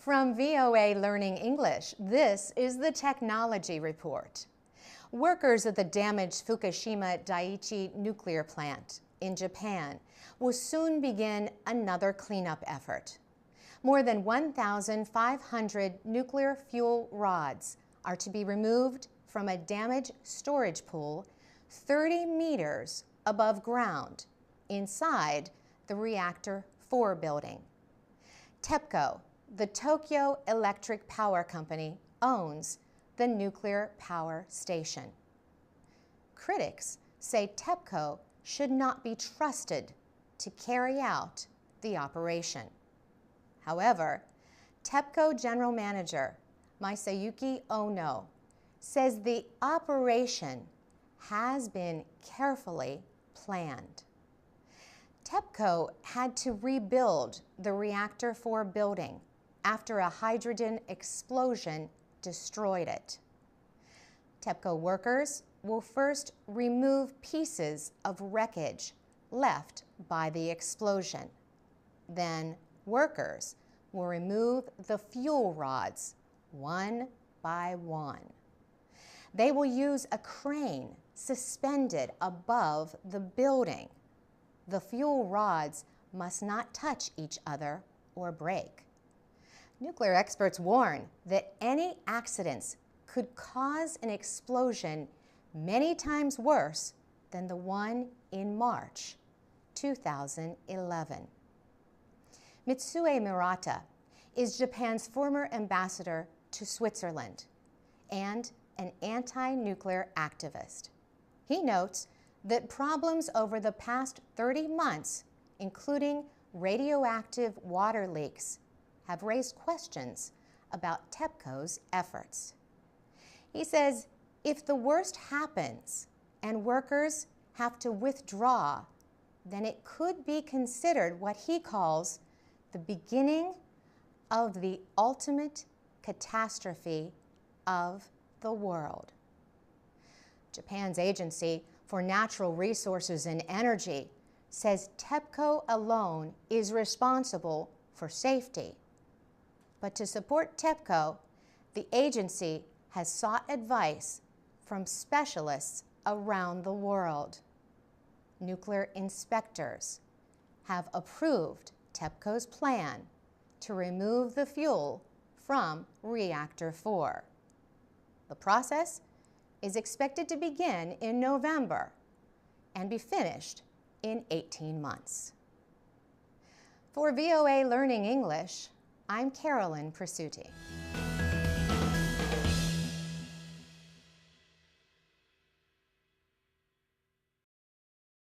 From VOA Learning English, this is the Technology Report. Workers at the damaged Fukushima Daiichi nuclear plant in Japan will soon begin another cleanup effort. More than 1,500 nuclear fuel rods are to be removed from a damaged storage pool 30 meters above ground inside the Reactor 4 building. TEPCO, the Tokyo Electric Power Company, owns the nuclear power station. Critics say TEPCO should not be trusted to carry out the operation. However, TEPCO General Manager Masayuki Ono says the operation has been carefully planned. TEPCO had to rebuild the Reactor 4 building after a hydrogen explosion destroyed it. TEPCO workers will first remove pieces of wreckage left by the explosion. Then workers will remove the fuel rods one by one. They will use a crane suspended above the building. The fuel rods must not touch each other or break. Nuclear experts warn that any accidents could cause an explosion many times worse than the one in March 2011. Mitsue Murata is Japan's former ambassador to Switzerland and an anti-nuclear activist. He notes that problems over the past 30 months, including radioactive water leaks, have raised questions about TEPCO's efforts. He says if the worst happens and workers have to withdraw, then it could be considered what he calls the beginning of the ultimate catastrophe of the world. Japan's Agency for Natural Resources and Energy says TEPCO alone is responsible for safety. But to support TEPCO, the agency has sought advice from specialists around the world. Nuclear inspectors have approved TEPCO's plan to remove the fuel from Reactor 4. The process is expected to begin in November and be finished in 18 months. For VOA Learning English, I'm Carolyn Presutti.